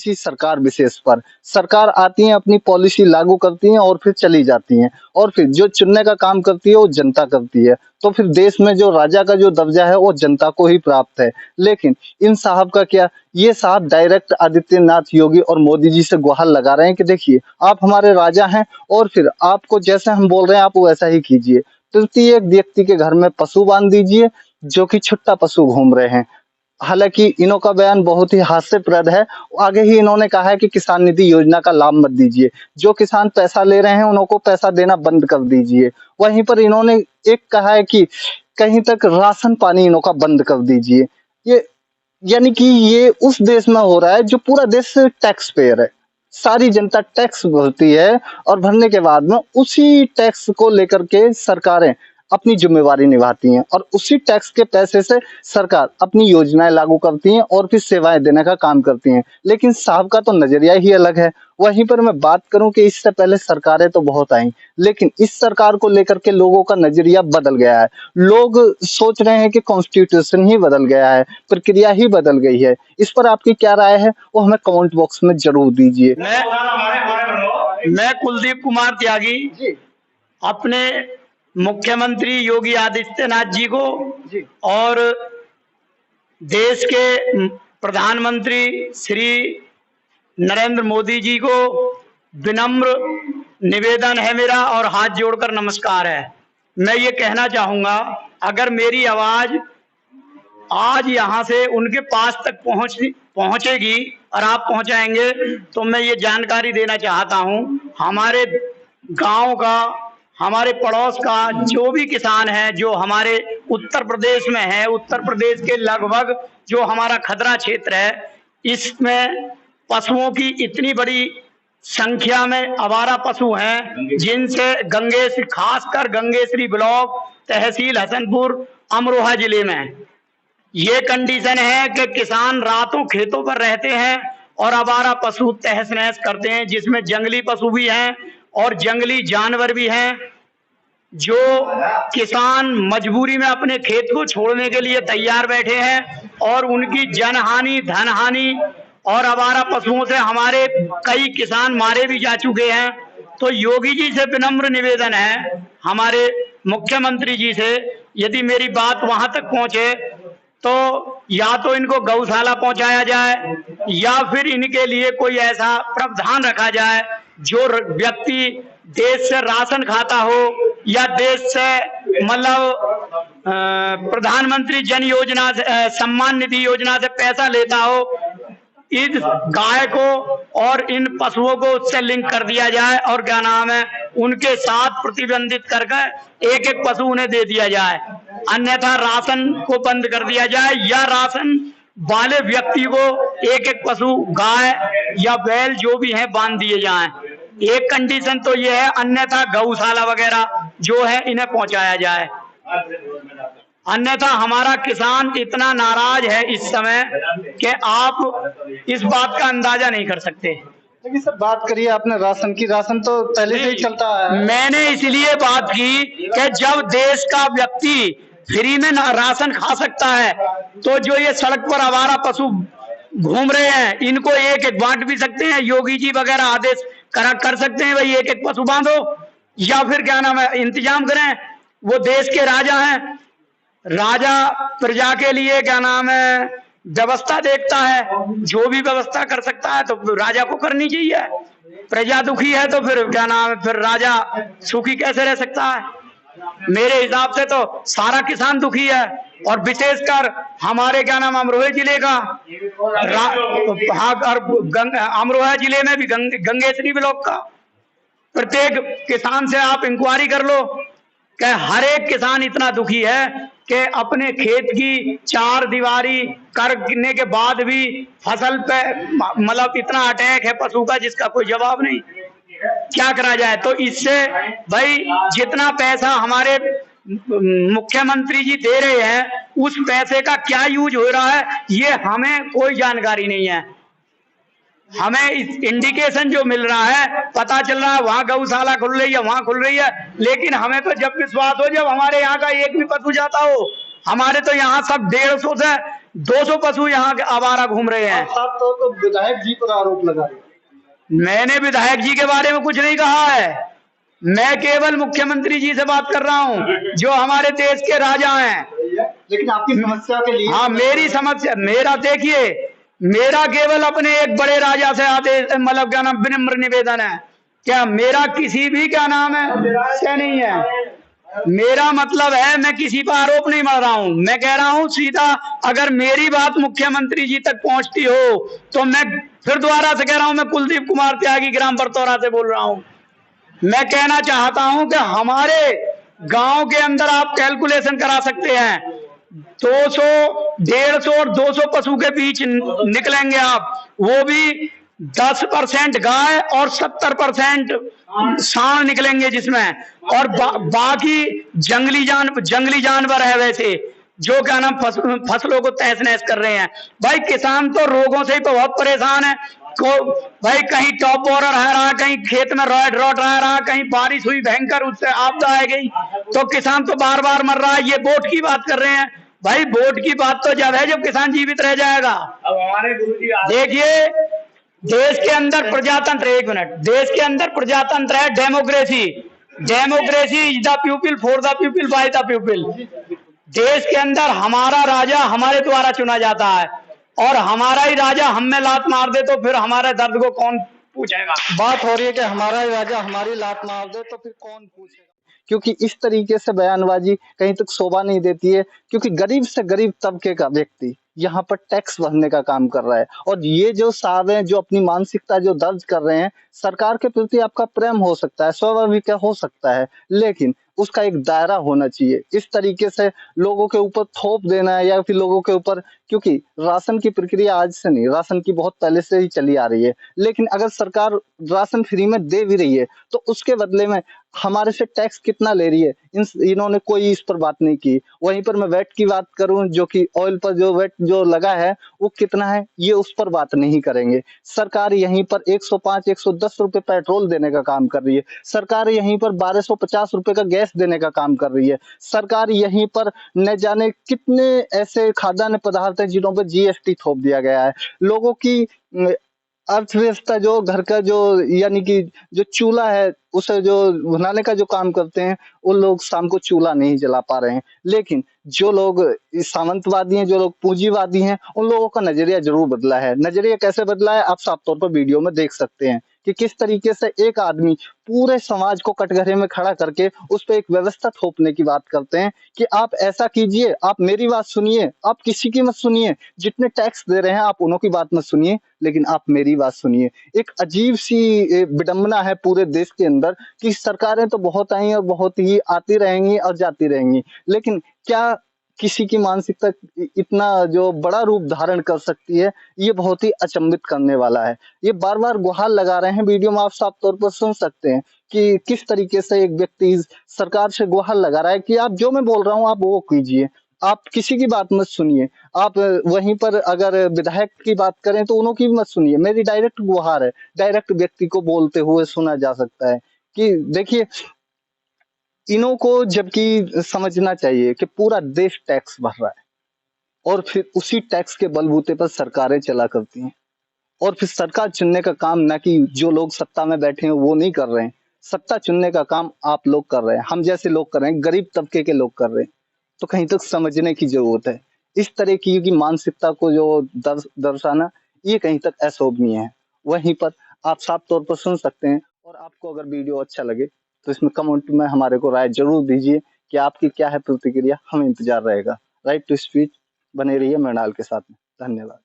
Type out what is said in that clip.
किसी सरकार विशेष पर। सरकार आती है, अपनी पॉलिसी लागू करती है और फिर चली जाती हैं, और फिर जो चुनने का काम करती है वो जनता करती है। तो फिर देश में जो राजा का जो दर्जा है वो जनता को ही प्राप्त है। लेकिन इन साहब का क्या, ये साहब डायरेक्ट आदित्यनाथ योगी और मोदी जी से गुहार लगा रहे हैं कि देखिए आप हमारे राजा हैं और फिर आपको जैसे हम बोल रहे हैं आप वैसा ही कीजिए। तृतीय व्यक्ति के घर में पशु बांध दीजिए जो कि छुट्टा पशु घूम रहे हैं। हालांकि इन्हों का बयान बहुत ही हास्यप्रद है। आगे ही इन्होंने कहा है कि किसान निधि योजना का लाभ मत दीजिए, जो किसान पैसा ले रहे हैं उनको पैसा देना बंद कर दीजिए। वहीं पर इन्होंने एक कहा है कि कहीं तक राशन पानी इन्हों का बंद कर दीजिए। ये यानी कि ये उस देश में हो रहा है जो पूरा देश टैक्स पेयर है, सारी जनता टैक्स भरती है और भरने के बाद में उसी टैक्स को लेकर के सरकारें अपनी जिम्मेवारी निभाती हैं और उसी टैक्स के पैसे से सरकार अपनी योजनाएं लागू करती हैं और फिर सेवाएं देने का काम करती हैं। लेकिन साहब का तो नजरिया ही अलग है। वहीं पर मैं बात करूं कि इससे पहले सरकारें तो बहुत आई, लेकिन इस सरकार को लेकर के लोगों का नजरिया बदल गया है। लोग सोच रहे हैं कि कॉन्स्टिट्यूशन ही बदल गया है, प्रक्रिया ही बदल गई है। इस पर आपकी क्या राय है वो हमें कमेंट बॉक्स में जरूर दीजिए। मैं कुलदीप कुमार त्यागी अपने मुख्यमंत्री योगी आदित्यनाथ जी को और देश के प्रधानमंत्री श्री नरेंद्र मोदी जी को विनम्र निवेदन है मेरा और हाथ जोड़कर नमस्कार है। मैं ये कहना चाहूंगा, अगर मेरी आवाज आज यहाँ से उनके पास तक पहुंचेगी और आप पहुंचाएंगे तो मैं ये जानकारी देना चाहता हूँ, हमारे गांव का, हमारे पड़ोस का जो भी किसान है जो हमारे उत्तर प्रदेश में है, उत्तर प्रदेश के लगभग जो हमारा खदरा क्षेत्र है, इसमें पशुओं की इतनी बड़ी संख्या में आवारा पशु हैं जिनसे गंगेश्वरी, खासकर गंगेश्वरी ब्लॉक, तहसील हसनपुर, अमरोहा जिले में ये कंडीशन है कि किसान रातों खेतों पर रहते हैं और आवारा पशु तहस नहस करते हैं, जिसमें जंगली पशु भी हैं और जंगली जानवर भी हैं। जो किसान मजबूरी में अपने खेत को छोड़ने के लिए तैयार बैठे हैं और उनकी जनहानि, धनहानि और आवारा पशुओं से हमारे कई किसान मारे भी जा चुके हैं। तो योगी जी से विनम्र निवेदन है, हमारे मुख्यमंत्री जी से, यदि मेरी बात वहां तक पहुंचे तो या तो इनको गौशाला पहुंचाया जाए या फिर इनके लिए कोई ऐसा प्रावधान रखा जाए जो व्यक्ति देश से राशन खाता हो या देश से मतलब प्रधानमंत्री जन योजना से, सम्मान निधि योजना से पैसा लेता हो, इस गाय को और इन पशुओं को उससे लिंक कर दिया जाए और क्या नाम है उनके साथ प्रतिबंधित करके एक एक पशु उन्हें दे दिया जाए, अन्यथा राशन को बंद कर दिया जाए या राशन वाले व्यक्ति को एक एक पशु, गाय या बैल जो भी है बांध दिए जाएं। एक कंडीशन तो ये है, अन्यथा गौशाला वगैरह जो है इन्हें पहुंचाया जाए। अन्यथा हमारा किसान इतना नाराज है इस समय कि आप इस बात का अंदाजा नहीं कर सकते। लेकिन सर बात करिए आपने राशन की, राशन तो पहले से ही चलता है। मैंने इसलिए बात की कि जब देश का व्यक्ति फ्री में राशन खा सकता है तो जो ये सड़क पर आवारा पशु घूम रहे हैं इनको एक एक बांट भी सकते हैं। योगी जी वगैरह आदेश कर सकते हैं, भाई एक एक पशु बांधो या फिर क्या नाम है इंतजाम करें। वो देश के राजा हैं, राजा प्रजा के लिए क्या नाम है व्यवस्था देखता है, जो भी व्यवस्था कर सकता है तो राजा को करनी चाहिए। प्रजा दुखी है तो फिर क्या नाम है, फिर राजा सुखी कैसे रह सकता है? मेरे हिसाब से तो सारा किसान दुखी है और विशेषकर हमारे क्या नाम अमरोहा जिले का, और अमरोहा जिले में भी गंगेश्वरी ब्लॉक का प्रत्येक किसान से आप इंक्वायरी कर लो कि हर एक किसान इतना दुखी है कि अपने खेत की चार दीवारी करने के बाद भी फसल पे मतलब इतना अटैक है पशु का जिसका कोई जवाब नहीं। क्या करा जाए? तो इससे भाई जितना पैसा हमारे मुख्यमंत्री जी दे रहे हैं उस पैसे का क्या यूज हो रहा है ये हमें कोई जानकारी नहीं है। हमें इंडिकेशन जो मिल रहा है, पता चल रहा है वहां गौशाला खुल रही है, वहां खुल रही है, लेकिन हमें तो जब विश्वास हो जब हमारे यहाँ का एक भी पशु जाता हो हमारे तो यहाँ सब 150 से 200 पशु यहाँ के आवारा घूम रहे हैं। साफ तौर पर विधायक जी पर आरोप लगा रहे हैं। मैंने विधायक जी के बारे में कुछ नहीं कहा है, मैं केवल मुख्यमंत्री जी से बात कर रहा हूँ जो हमारे देश के राजा हैं। लेकिन आपकी समस्या के लिए, हाँ, मेरी समस्या, मेरा देखिए, मेरा केवल अपने एक बड़े राजा से आदेश, मतलब क्या नाम, विनम्र निवेदन है, क्या मेरा किसी भी क्या नाम है से नहीं है। मेरा मतलब है, मैं किसी पर आरोप नहीं मार रहा हूं, मैं कह रहा हूं सीधा, अगर मेरी बात मुख्यमंत्री जी तक पहुंचती हो तो मैं फिर दोबारा से कह रहा हूं, मैं कुलदीप कुमार त्यागी ग्राम बरतौरा से बोल रहा हूं। मैं कहना चाहता हूं कि हमारे गांव के अंदर आप कैलकुलेशन करा सकते हैं, 200, 150 और 200 पशु के बीच निकलेंगे आप, वो भी 10% गाय और 70% सांड निकलेंगे जिसमें, और बाकी जंगली जानवर है वैसे, जो क्या नाम फसलों को तहस नहस कर रहे हैं। भाई किसान तो रोगों से ही तो बहुत परेशान है, भाई कहीं टॉप बोरर रह रहा, कहीं खेत में रॉड रह रहा, कहीं बारिश हुई भयंकर, उससे आपदा आ गई तो किसान तो बार बार मर रहा है। ये वोट की बात कर रहे हैं, भाई वोट की बात तो जब है जब किसान जीवित रह जाएगा। अब हमारे गुरुजी देखिए, देश के अंदर प्रजातंत्र, एक मिनट, देश के अंदर प्रजातंत्र है, democracy, democracy is the people, for the people, by the people. देश के अंदर हमारा राजा हमारे द्वारा चुना जाता है, और हमारा ही राजा हम में लात मार दे तो फिर हमारे दर्द को कौन पूछेगा। बात हो रही है कि हमारा ही राजा हमारी लात मार दे तो फिर कौन पूछेगा, क्योंकि इस तरीके से बयानबाजी कहीं तक शोभा नहीं देती है, क्योंकि गरीब से गरीब तबके का व्यक्ति यहाँ पर टैक्स भरने का काम कर रहा है। और ये जो साहब हैं जो अपनी मानसिकता जो दर्ज कर रहे हैं, सरकार के प्रति आपका प्रेम हो सकता है, स्वाभाविक हो सकता है, लेकिन उसका एक दायरा होना चाहिए। इस तरीके से लोगों के ऊपर थोप देना है या फिर लोगों के ऊपर, क्योंकि राशन की प्रक्रिया आज से नहीं, राशन की बहुत पहले से ही चली आ रही है, लेकिन अगर सरकार राशन फ्री में दे भी रही है तो उसके बदले में हमारे से टैक्स कितना ले रही है, इन्होंने कोई इस पर बात नहीं की। वहीं पर मैं वेट की बात करूं, जो कि ऑयल पर जो वेट जो लगा है वो कितना है, ये उस पर बात नहीं करेंगे। सरकार यहीं पर 105 110 रुपए पेट्रोल देने का काम कर रही है, सरकार यहीं पर 1250 रुपए का गैस देने का काम कर रही है, सरकार यहीं पर न जाने कितने ऐसे खाद्यान्न पदार्थ हैं जिन्हों पर जीएसटी थोप दिया गया है। लोगों की अर्थव्यवस्था, जो घर का जो यानी कि जो चूल्हा है उसे जो बनाने का जो काम करते हैं, उन लोग शाम को चूल्हा नहीं जला पा रहे हैं। लेकिन जो लोग सामंतवादी हैं, जो लोग पूंजीवादी हैं, उन लोगों का नजरिया जरूर बदला है। नजरिया कैसे बदला है आप साफ तौर पर वीडियो में देख सकते हैं कि किस तरीके से एक आदमी पूरे समाज को कटघरे में खड़ा करके उस पर एक व्यवस्था थोपने की बात करते हैं कि आप ऐसा कीजिए, आप मेरी बात सुनिए, आप किसी की मत सुनिए, जितने टैक्स दे रहे हैं आप उन्हों की बात मत सुनिए, लेकिन आप मेरी बात सुनिए। एक अजीब सी विडंबना है पूरे देश के अंदर कि सरकारें तो बहुत आई और बहुत ही आती रहेंगी और जाती रहेंगी, लेकिन क्या किसी की मानसिकता इतना जो बड़ा रूप धारण कर सकती है, ये बहुत ही अचंभित करने वाला है। ये बार बार गुहार लगा रहे हैं, वीडियो में आप साफ तौर पर सुन सकते हैं कि किस तरीके से एक व्यक्ति सरकार से गुहार लगा रहा है कि आप जो मैं बोल रहा हूँ आप वो कीजिए, आप किसी की बात मत सुनिए। आप वहीं पर अगर विधायक की बात करें तो उन्हों की भी मत सुनिए। मेरी डायरेक्ट गुहार है, डायरेक्ट व्यक्ति को बोलते हुए सुना जा सकता है कि देखिए, इन्हों को जबकि समझना चाहिए कि पूरा देश टैक्स भर रहा है और फिर उसी टैक्स के बलबूते पर सरकारें चला करती हैं, और फिर सरकार चुनने का काम ना कि जो लोग सत्ता में बैठे हैं वो नहीं कर रहे हैं, सत्ता चुनने का काम आप लोग कर रहे हैं, हम जैसे लोग कर रहे हैं, गरीब तबके के लोग कर रहे हैं। तो कहीं तक समझने की जरूरत है। इस तरह की मानसिकता को जो दर्शाना, ये कहीं तक अशोभनीय है। वहीं पर आप साफ तौर पर सुन सकते हैं। और आपको अगर वीडियो अच्छा लगे तो इसमें कमेंट में हमारे को राय जरूर दीजिए कि आपकी क्या है प्रतिक्रिया, हमें इंतजार रहेगा। राइट टू स्पीच बने रहिए मृणाल के साथ में। धन्यवाद।